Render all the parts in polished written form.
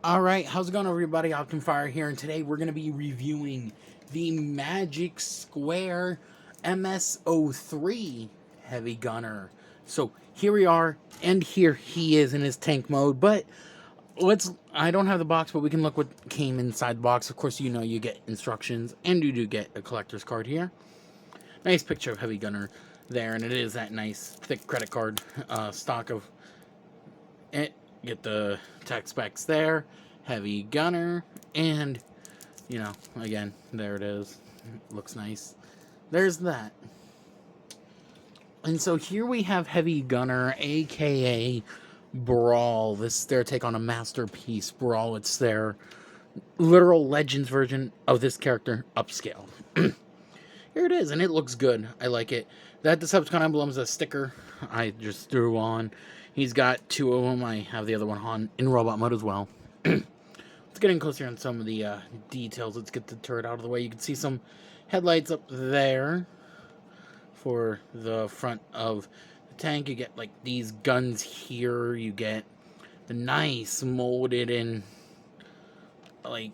Alright, how's it going everybody? Fire here, and today we're going to be reviewing the Magic Square MS03 Heavy Gunner. So here we are, and here he is in his tank mode, but I don't have the box, but we can look what came inside the box. Of course, you know you get instructions, and you do get a collector's card here. Nice picture of Heavy Gunner there, and it is that nice thick credit card stock of it. Get the tech specs there, Heavy Gunner, and, you know, again, there it is. Looks nice. There's that. And so here we have Heavy Gunner, aka Brawl. This is their take on a masterpiece, Brawl. It's their literal Legends version of this character, upscaled. Here it is, and it looks good. I like it. That Decepticon emblem is a sticker I just threw on. He's got two of them. I have the other one on in robot mode as well. Let's get in closer on some of the details. Let's get the turret out of the way. You can see some headlights up there for the front of the tank. You get like these guns here. You get the nice molded in like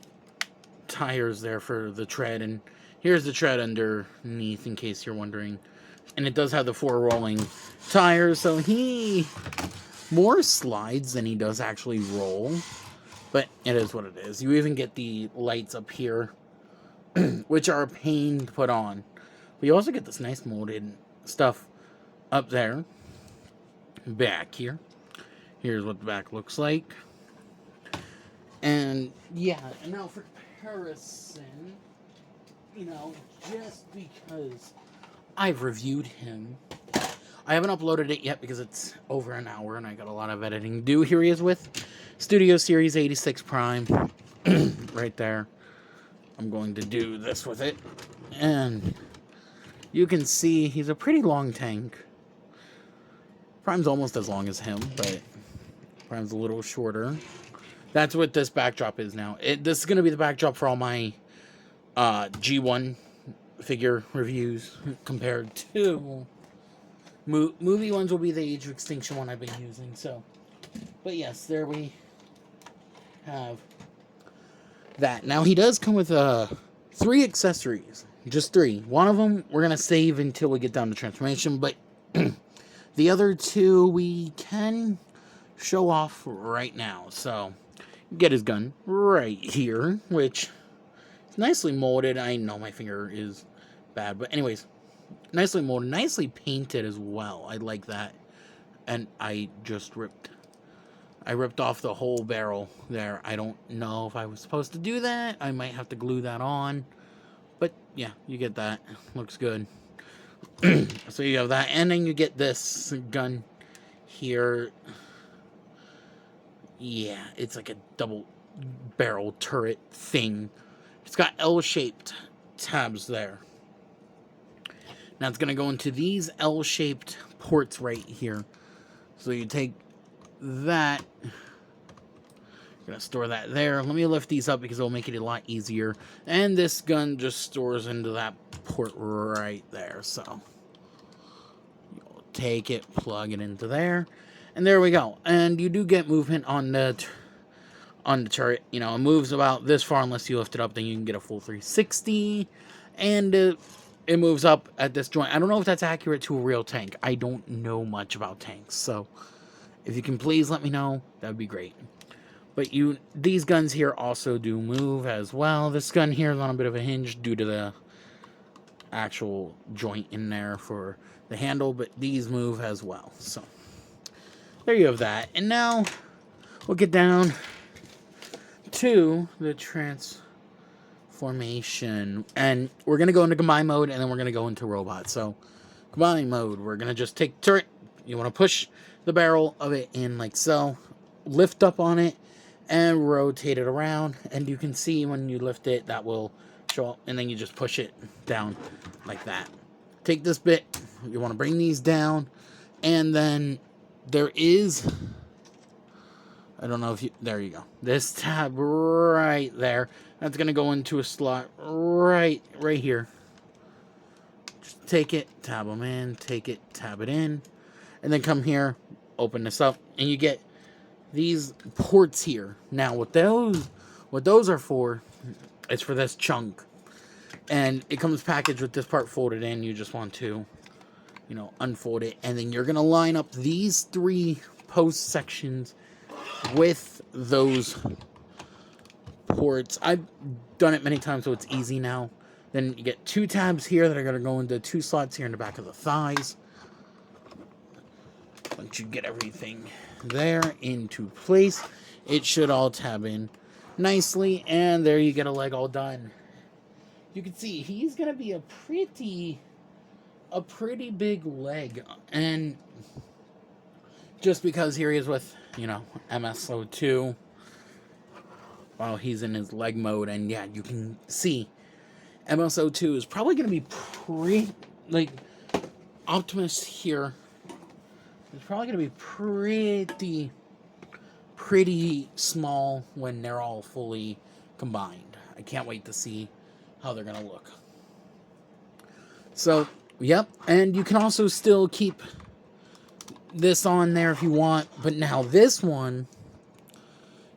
tires there for the tread, and here's the tread underneath in case you're wondering. And it does have the 4 rolling tires, so he more slides than he does actually roll. But it is what it is. You even get the lights up here, which are a pain to put on. But you also get this nice molded stuff up there. Back here. Here's what the back looks like. And yeah, now for comparison, you know, just because I've reviewed him, I haven't uploaded it yet because it's over an hour and I got a lot of editing to do. Here he is with Studio Series 86 Prime. Right there. I'm going to do this with it. And you can see he's a pretty long tank. Prime's almost as long as him, but Prime's a little shorter. That's what this backdrop is now. This is going to be the backdrop for all my G1 figure reviews compared to movie ones. Will be the Age of Extinction one I've been using. So, but yes, there we have that. Now he does come with 3 accessories, just 3. One of them we're gonna save until we get down to transformation, but the other 2 we can show off right now. So get his gun right here, which is nicely molded. I know my finger is bad, but anyways, nicely molded, nicely painted as well. I like that. And I just ripped off the whole barrel there. I don't know if I was supposed to do that. I might have to glue that on. But yeah, you get that. Looks good. So you have that, and then you get this gun here. Yeah, it's like a double barrel turret thing. It's got L-shaped tabs there. Now it's going to go into these L-shaped ports right here. So you take that. You're going to store that there. Let me lift these up because it'll make it a lot easier. And this gun just stores into that port right there. So you'll take it, plug it into there. And there we go. And you do get movement on the turret. You know, it moves about this far unless you lift it up. Then you can get a full 360. And it moves up at this joint. I don't know if that's accurate to a real tank. I don't know much about tanks. So if you can please let me know, that would be great. But these guns here also do move as well. This gun here is on a bit of a hinge due to the actual joint in there for the handle. But these move as well. So there you have that. And now we'll get down to the transformation. And we're going to go into combine mode, and then we're going to go into robot. So combine mode, we're going to just take turret. You want to push the barrel of it in like so. Lift up on it and rotate it around. And you can see when you lift it, that will show up. And then you just push it down like that. Take this bit. You want to bring these down. And then there is, I don't know if you, there you go. This tab right there. That's going to go into a slot right here. Just take it, tab them in, take it, tab it in. And then come here, open this up, and you get these ports here. Now, what those are for, it's for this chunk. And it comes packaged with this part folded in. You just want to, you know, unfold it. And then you're going to line up these 3 post sections with those ports. I've done it many times, so it's easy now. Then you get 2 tabs here that are going to go into 2 slots here in the back of the thighs. Once you get everything there into place, it should all tab in nicely, and there you get a leg all done. You can see he's gonna be a pretty big leg, and just because here he is with, you know, Ms02 while he's in his leg mode, and yeah, you can see Ms02 is probably gonna be Optimus here is probably gonna be pretty small when they're all fully combined. I can't wait to see how they're gonna look. So, yep, and you can also still keep this on there if you want, but now this one,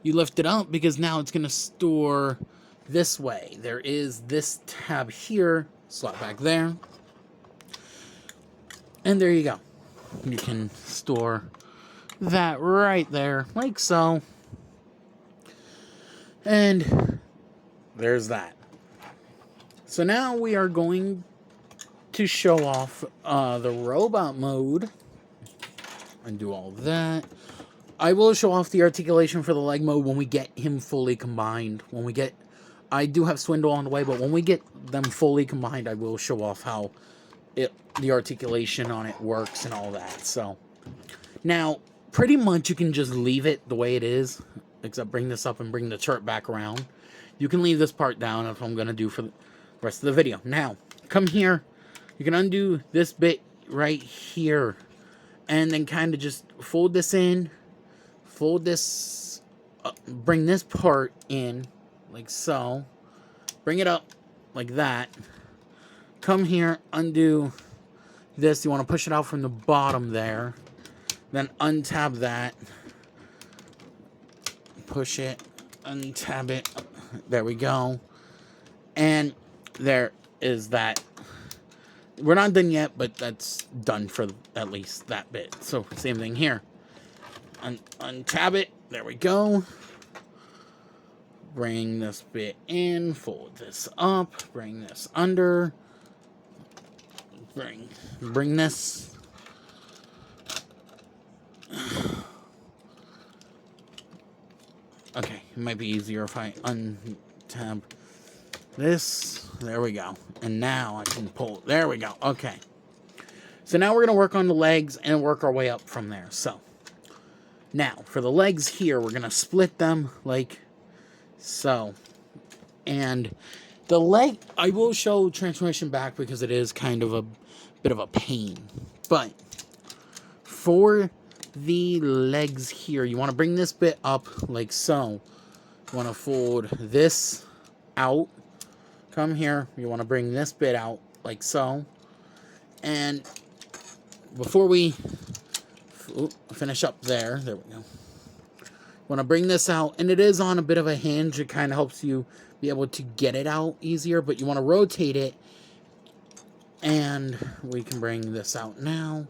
you lift it up because now it's gonna store this way. There is this tab here, slot back there, and there you go. You can store that right there, like so. And there's that. So now we are going to show off the robot mode and do all that. I will show off the articulation for the leg mode when we get him fully combined. I do have Swindle on the way, but when we get them fully combined, I will show off how the articulation on it works and all that. So now, pretty much you can just leave it the way it is, except bring this up and bring the chart back around. You can leave this part down. That's what I'm going to do for the rest of the video. Now, come here. You can undo this bit right here, and then kind of just fold this in, fold this, bring this part in, like so. Bring it up like that. Come here, undo this. You want to push it out from the bottom there. Then untab that. Push it, untab it. There we go. And there is that. We're not done yet, but that's done for at least that bit. So, same thing here. Untab it. There we go. Bring this bit in. Fold this up. Bring this under. Bring this. Okay, it might be easier if I untab this. There we go. And now I can pull. There we go. Okay. So now we're going to work on the legs and work our way up from there. So, now, for the legs here, we're going to split them like so. And the leg, I will show transformation back because it is kind of a bit of a pain. But for the legs here, you want to bring this bit up like so. You want to fold this out. Come here. You want to bring this bit out like so. And before we finish up there we go. Want to bring this out, and it is on a bit of a hinge. It kind of helps you be able to get it out easier, but you want to rotate it, and we can bring this out now.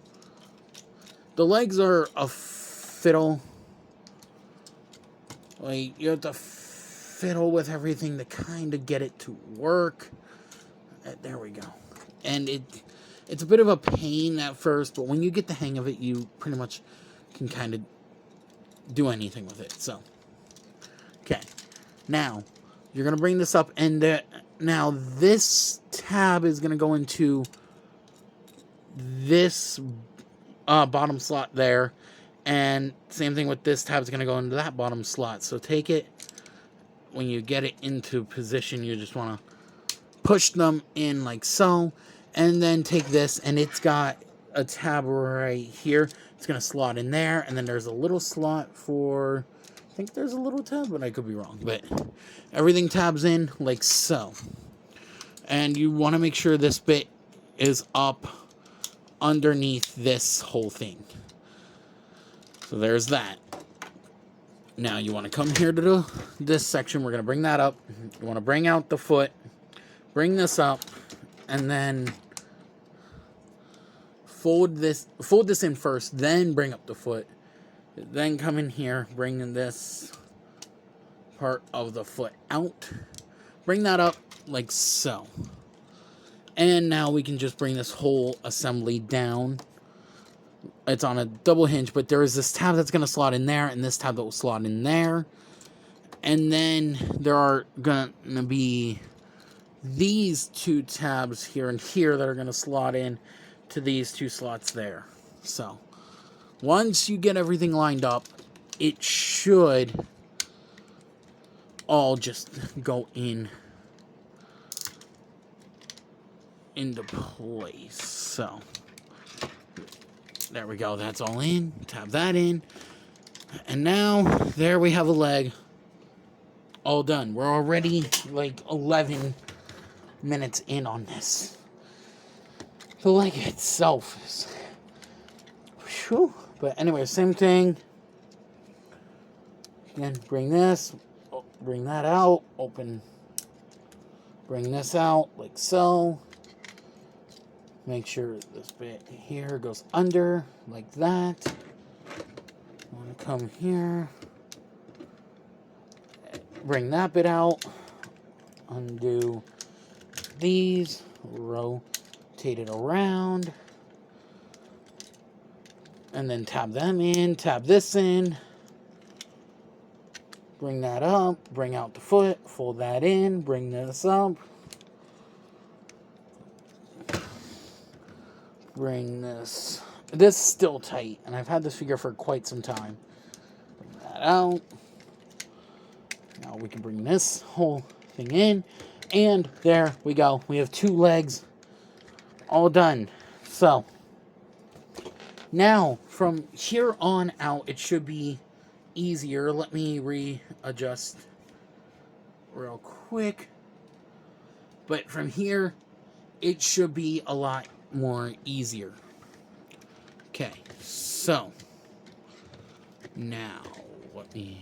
The legs are a fiddle. Like, you have to fiddle with everything to kind of get it to work. There we go. And it's a bit of a pain at first, but when you get the hang of it, you pretty much can kind of do anything with it. So, okay. Now, you're going to bring this up, and now this tab is going to go into this bottom slot there, and same thing with this tab is going to go into that bottom slot. So take it, when you get it into position, you just want to push them in like so, and then take this, and it's got a tab right here. It's going to slot in there, and then there's a little slot for, I think there's a little tab, but I could be wrong, but everything tabs in like so. And you want to make sure this bit is up underneath this whole thing. So there's that. Now you want to come here to this section. We're going to bring that up. You want to bring out the foot. Bring this up. And then fold this in first. Then bring up the foot. Then come in here. Bring this part of the foot out. Bring that up like so. And now we can just bring this whole assembly down. It's on a double hinge, but there is this tab that's going to slot in there, and this tab that will slot in there. And then there are going to be these two tabs here and here that are going to slot in to these two slots there. So once you get everything lined up, it should all just go into place. So there we go. That's all in. Tap that in. And now there we have a leg all done. We're already like 11 minutes in on this. The leg itself is whew. But anyway, same thing. Again, bring this, bring that out, open, bring this out like so. Make sure this bit here goes under like that. I want to come here, bring that bit out, undo these, rotate it around, and then tab them in, tab this in, bring that up, bring out the foot, fold that in, bring this up, bring this is still tight, and I've had this figure for quite some time. Bring that out. Now we can bring this whole thing in, and there we go. We have two legs all done. So now from here on out, it should be easier. Let me readjust real quick. But from here, it should be a lot more easier. Okay, so now let me.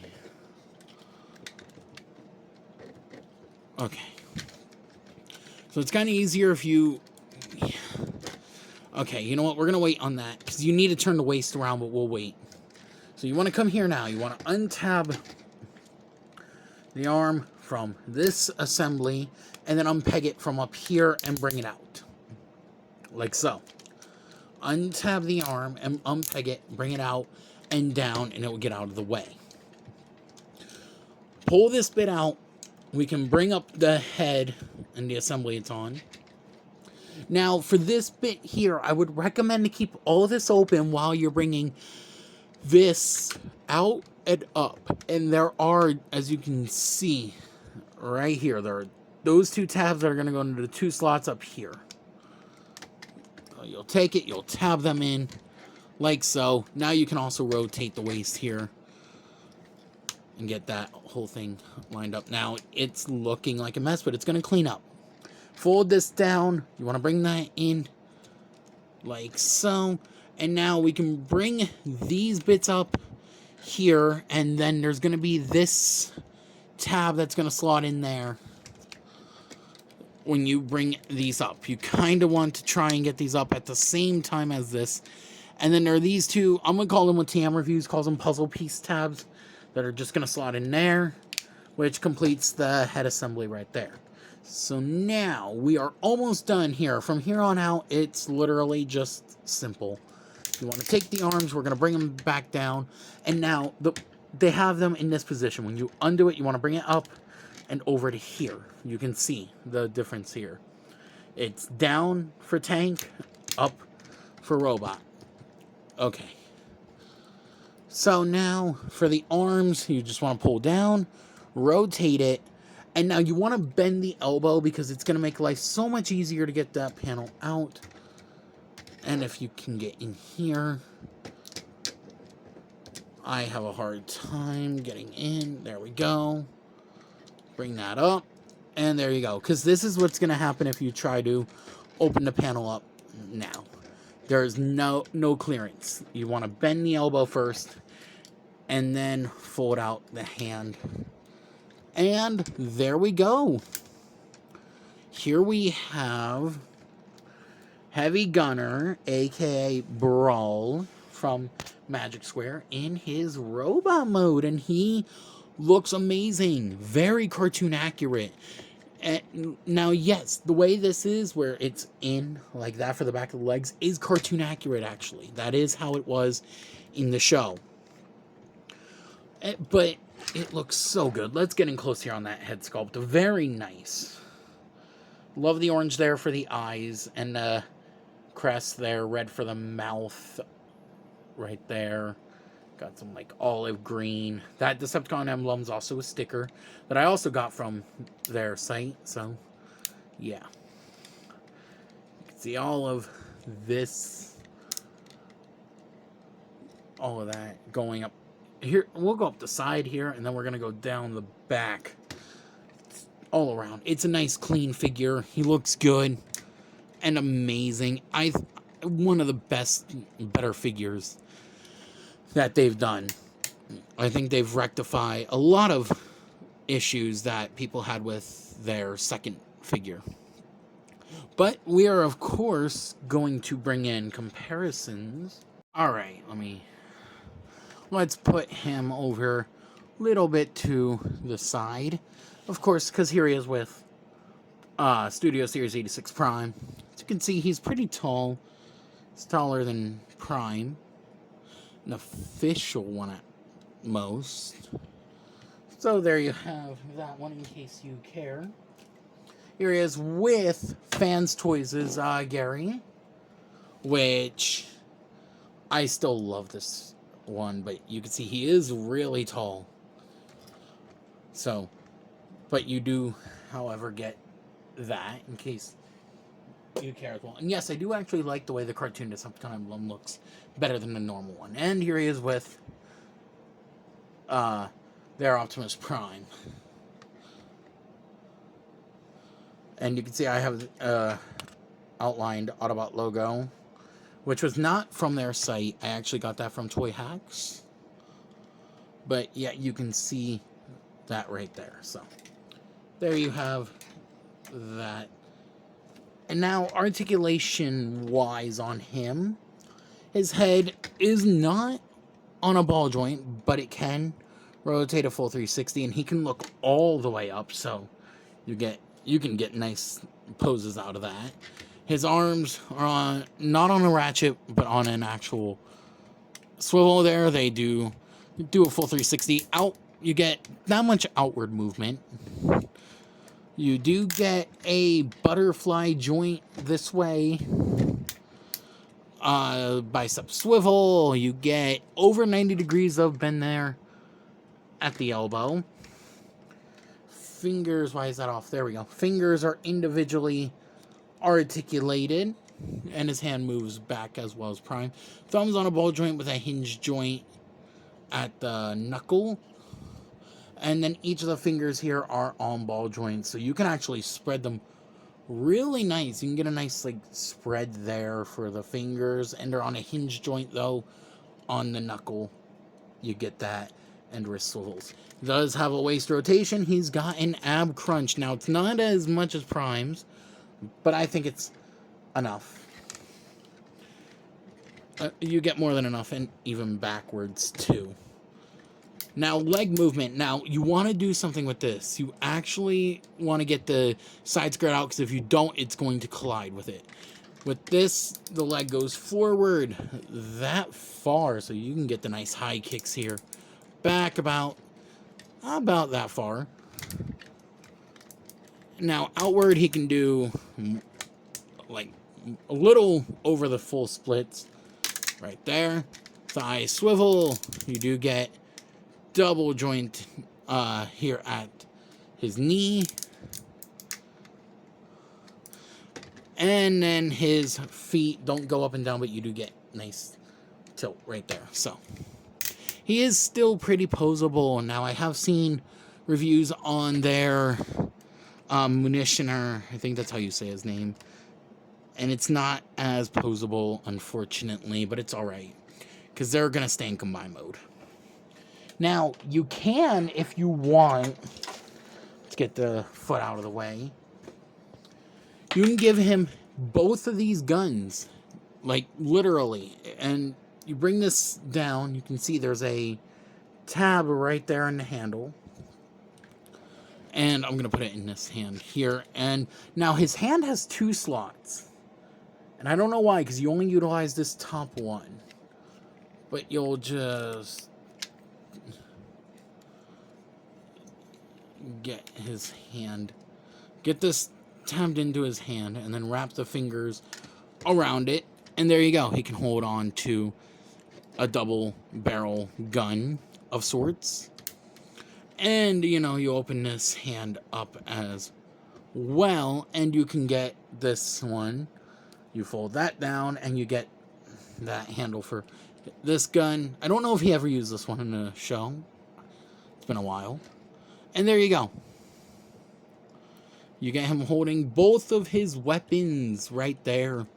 Okay, so it's kind of easier if you. Okay, you know what? We're gonna wait on that because you need to turn the waist around, but we'll wait. So you want to come here now. You want to untab the arm from this assembly and then unpeg it from up here and bring it out. Like so. Untab the arm and unpeg it, bring it out and down, and it will get out of the way. Pull this bit out. We can bring up the head and the assembly it's on. Now, for this bit here, I would recommend to keep all this open while you're bringing this out and up. And there are, as you can see, right here, there are those two tabs that are going to go into the two slots up here. You'll take it, you'll tab them in, like so. Now you can also rotate the waist here and get that whole thing lined up. Now, it's looking like a mess, but it's going to clean up. Fold this down. You want to bring that in like so. And now we can bring these bits up here, and then there's going to be this tab that's going to slot in there. When you bring these up, you kind of want to try and get these up at the same time as this. And then there are these two, I'm going to call them what TM Reviews calls them puzzle piece tabs, that are just going to slot in there, which completes the head assembly right there. So now we are almost done here. From here on out, it's literally just simple. You want to take the arms, we're going to bring them back down, and now they have them in this position. When you undo it, you want to bring it up and over to here. You can see the difference here. It's down for tank, up for robot. Okay. So now for the arms, you just want to pull down, rotate it, and now you want to bend the elbow because it's going to make life so much easier to get that panel out. And if you can get in here, I have a hard time getting in. There we go. Bring that up, and there you go. Because this is what's going to happen if you try to open the panel up now. There's no clearance. You want to bend the elbow first, and then fold out the hand. And there we go. Here we have Heavy Gunner, aka Brawl, from Magic Square in his robot mode, and he looks amazing. Very cartoon accurate. And now, yes, the way this is, where it's in like that for the back of the legs, is cartoon accurate, actually. That is how it was in the show. But it looks so good. Let's get in close here on that head sculpt. Very nice. Love the orange there for the eyes, and the crest there, red for the mouth right there. Got some like olive green. That Decepticon emblem's also a sticker that I also got from their site. So, yeah. You can see all of this, all of that going up here. We'll go up the side here, and then we're going to go down the back all around. It's a nice, clean figure. He looks good and amazing. One of the better figures that they've done. I think they've rectified a lot of issues that people had with their second figure. But we are, of course, going to bring in comparisons. Alright, let's put him over a little bit to the side. Of course, because here he is with Studio Series 86 Prime. As you can see, he's pretty tall. He's taller than Prime. An official one at most. So there you have that one in case you care. Here he is with Fans Toys' Gary, which I still love this one, but you can see he is really tall. So, but you do, however, get that in case you care as well. And yes, I do actually like the way the cartoon Decepticon emblem looks better than the normal one. And here he is with their Optimus Prime. And you can see I have outlined Autobot logo, which was not from their site. I actually got that from Toy Hacks. But yeah, you can see that right there. So there you have that. And now, articulation-wise on him, his head is not on a ball joint, but it can rotate a full 360, and he can look all the way up, so you can get nice poses out of that. His arms are not on a ratchet, but on an actual swivel there. They do a full 360. You get that much outward movement. You do get a butterfly joint this way. Bicep swivel. You get over 90 degrees of bend there at the elbow. Fingers, why is that off? There we go. Fingers are individually articulated, and his hand moves back as well as Prime. Thumbs on a ball joint with a hinge joint at the knuckle. And then each of the fingers here are on ball joints, so you can actually spread them really nice. You can get a nice spread there for the fingers, and they're on a hinge joint though on the knuckle. You get that, and wrist swivels. He does have a waist rotation. He's got an ab crunch. Now it's not as much as Prime's, but I think it's enough. You get more than enough, and even backwards too. Now, leg movement. Now, you want to do something with this. You actually want to get the side skirt out, because if you don't, it's going to collide with it. With this, the leg goes forward that far, so you can get the nice high kicks here. Back about that far. Now, outward, he can do a little over the full splits. Right there. Thigh swivel. You do get double joint here at his knee, and then his feet don't go up and down, but you do get nice tilt right there. So he is still pretty posable. Now I have seen reviews on their Munitioner, I think that's how you say his name, and it's not as posable, unfortunately, but it's alright, because they're gonna stay in combine mode. Now, you can, if you want, let's get the foot out of the way. You can give him both of these guns, like literally, and you bring this down. You can see there's a tab right there in the handle. And I'm going to put it in this hand here. And now his hand has 2 slots. And I don't know why, because you only utilize this top one. But you'll just get his hand. Get this tabbed into his hand, and then wrap the fingers around it. And there you go. He can hold on to a double barrel gun of sorts. And, you know, you open this hand up as well, and you can get this one. You fold that down, and you get that handle for this gun. I don't know if he ever used this one in the show. It's been a while. And there you go. You get him holding both of his weapons right there.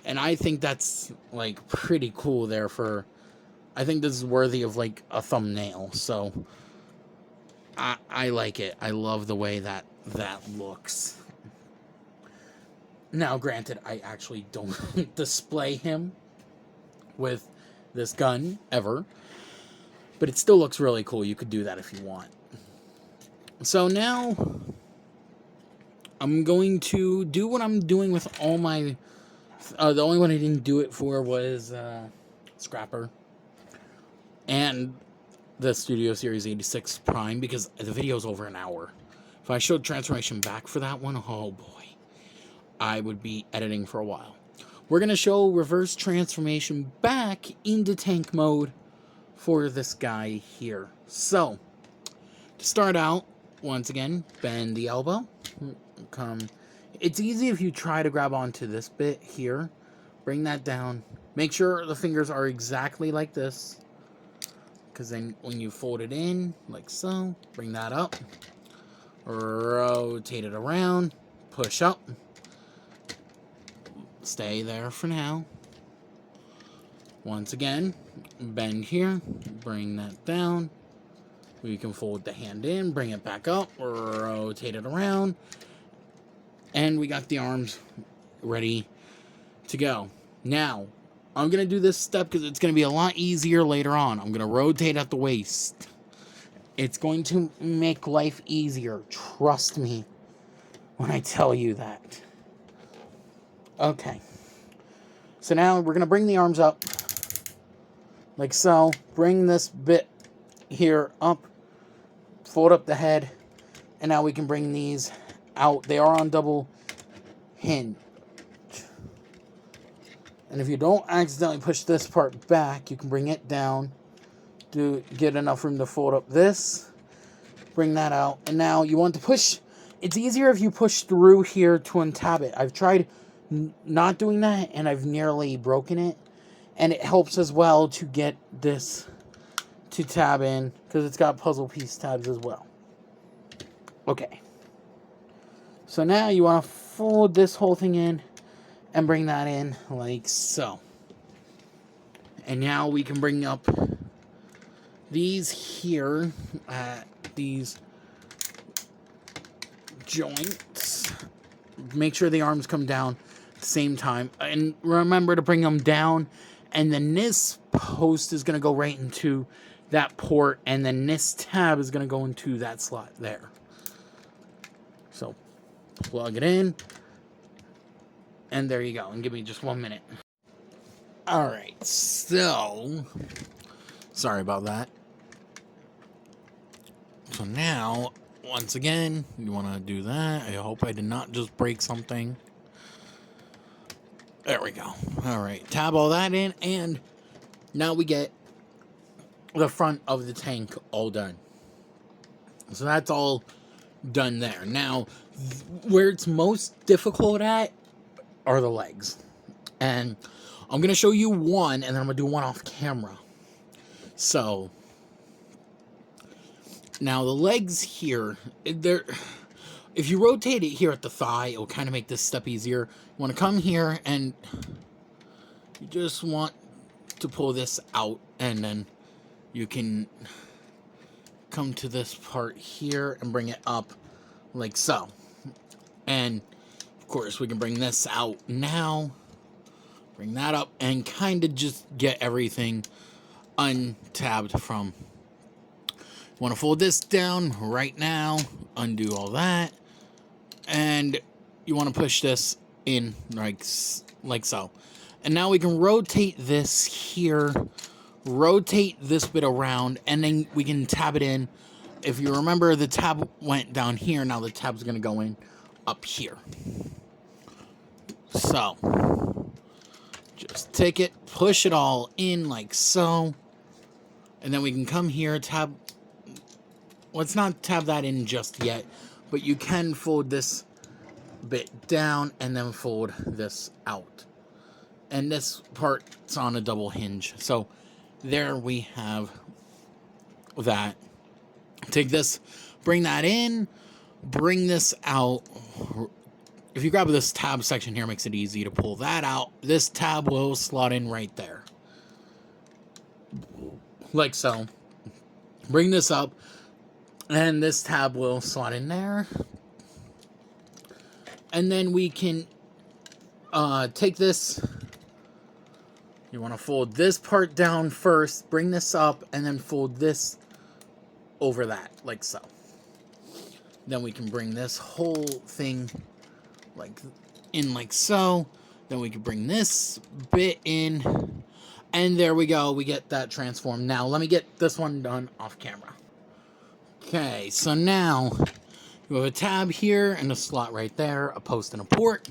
And I think that's, like, pretty cool there for... I think this is worthy of, like, a thumbnail. So, I like it. I love the way that looks. Now, granted, I actually don't display him with this gun ever. But it still looks really cool. You could do that if you want. So now, I'm going to do what I'm doing with all my... the only one I didn't do it for was Scrapper. And the Studio Series 86 Prime, because the video's over an hour. If I showed transformation back for that one, oh boy. I would be editing for a while. We're going to show reverse transformation back into tank mode for this guy here. So, to start out, once again, bend the elbow. Come. It's easy if you try to grab onto this bit here. Bring that down. Make sure the fingers are exactly like this. Because then when you fold it in, like so, bring that up. Rotate it around. Push up. Stay there for now. Once again, bend here. Bring that down. We can fold the hand in, bring it back up, rotate it around. And we got the arms ready to go. Now, I'm going to do this step because it's going to be a lot easier later on. I'm going to rotate at the waist. It's going to make life easier. Trust me when I tell you that. Okay. So now we're going to bring the arms up. Like so. Bring this bit here up. Fold up the head. And now we can bring these out. They are on double hinge. And if you don't accidentally push this part back, you can bring it down. Get enough room to fold up this. Bring that out. And now you want to push. It's easier if you push through here to untab it. I've tried not doing that, and I've nearly broken it. And it helps as well to get this to tab in, because it's got puzzle piece tabs as well. Okay. So now you want to fold this whole thing in and bring that in like so. And now we can bring up these here, these joints. Make sure the arms come down at the same time. And remember to bring them down. And then this post is going to go right into that port. And then this tab is going to go into that slot there. So, plug it in. And there you go. And give me just 1 minute. Alright, so... Sorry about that. So now, once again, you want to do that. I hope I did not just break something. There we go. Alright, tab all that in. And now we get the front of the tank all done. So that's all done there. Now, where it's most difficult at are the legs. And I'm going to show you one, and then I'm going to do one off camera. So, now the legs here, if you rotate it here at the thigh, it will kind of make this step easier. You want to come here, and you just want to pull this out, and then you can come to this part here and bring it up like so. And of course we can bring this out now, bring that up, and kind of just get everything untabbed from. Want to fold this down right now, undo all that, and you want to push this in like so. And now we can rotate this here, rotate this bit around, and then we can tab it in. If you remember, the tab went down here. Now the tab's going to go in up here. So just take it, push it all in like so, and then we can come here, tab. Let's not tab that in just yet, but you can fold this bit down and then fold this out. And this part's on a double hinge. So there we have that. Take this, bring that in, bring this out. If you grab this tab section here, it makes it easy to pull that out. This tab will slot in right there. Like so. Bring this up, and this tab will slot in there. And then we can take this. You want to fold this part down first, bring this up, and then fold this over that, like so. Then we can bring this whole thing like so. Then we can bring this bit in, and there we go. We get that transformed. Now let me get this one done off camera. Okay, so now you have a tab here and a slot right there, a post and a port.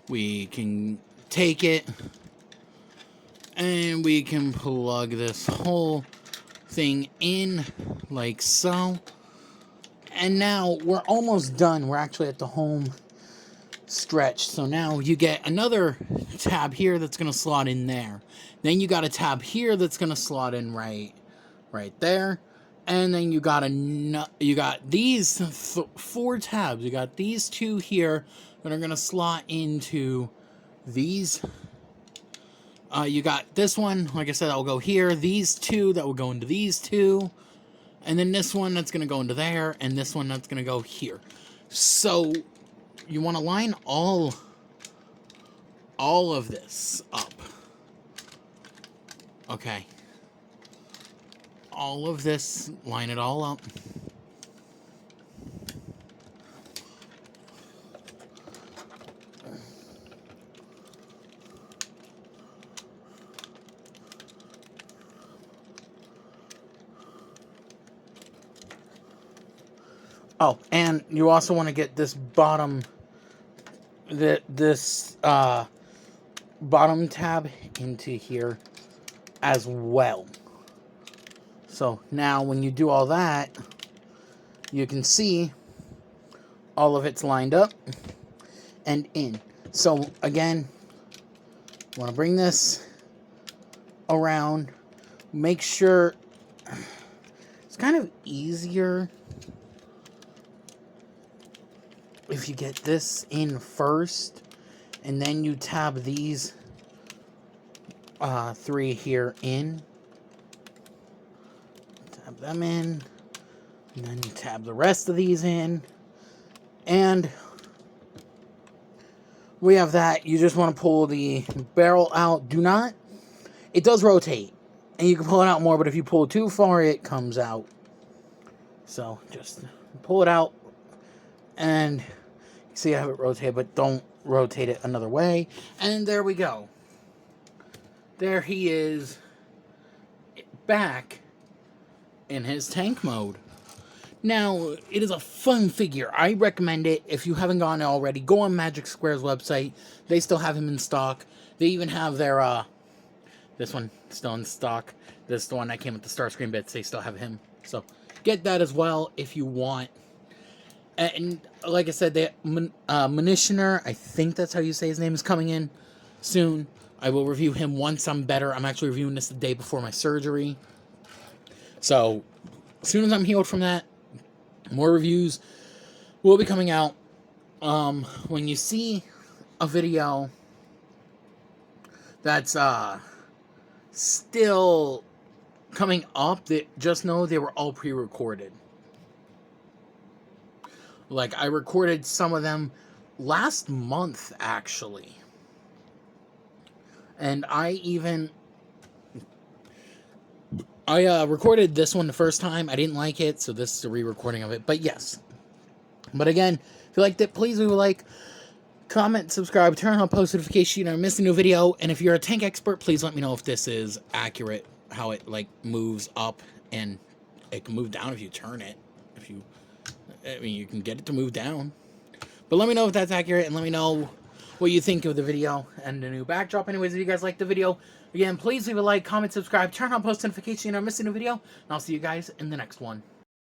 We can take it and we can plug this whole thing in like so. And now we're almost done. We're actually at the home stretch. So now you get another tab here that's going to slot in there. Then you got a tab here that's going to slot in right there. And then you got these 4 tabs. You got these 2 here that are going to slot into these. You got this one, like I said, that will go here. These 2 that will go into these 2. And then this one that's going to go into there. And this one that's going to go here. So you want to line all of this up. Okay. All of this, line it all up. Oh, and you also want to get this bottom, bottom tab into here as well. So now when you do all that, you can see all of it's lined up and in. So again, you want to bring this around. Make sure it's kind of easier if you get this in first and then you tab these 3 here in. Tab them in, and then you tab the rest of these in, and we have that. You just want to pull the barrel out. Do not, it does rotate, and you can pull it out more, but if you pull too far, it comes out. So just pull it out, and you see I have it rotate, but don't rotate it another way. And there we go. There he is, back in his tank mode. Now, it is a fun figure. I recommend it. If you haven't gone already, go on Magic Square's website. They still have him in stock. They even have their, this one still in stock. This is the one that came with the Starscream bits. They still have him. So, get that as well if you want. And, like I said, Munitioner, I think that's how you say his name, is coming in soon. I will review him once I'm better. I'm actually reviewing this the day before my surgery. So, as soon as I'm healed from that, more reviews will be coming out. When you see a video that's still coming up, that just know they were all pre-recorded. Like, I recorded some of them last month, actually. And I recorded this one the first time. I didn't like it, so this is a re-recording of it. But yes. But again, if you liked it, please leave a like, comment, subscribe, turn on post notifications so you never miss a new video. And if you're a tank expert, please let me know if this is accurate, how it, like, moves up, and it can move down if you turn it. I mean, you can get it to move down. But let me know if that's accurate, and let me know what you think of the video and the new backdrop. Anyways, if you guys liked the video, again, please leave a like, comment, subscribe, turn on post notifications so you never miss a new video, and I'll see you guys in the next one.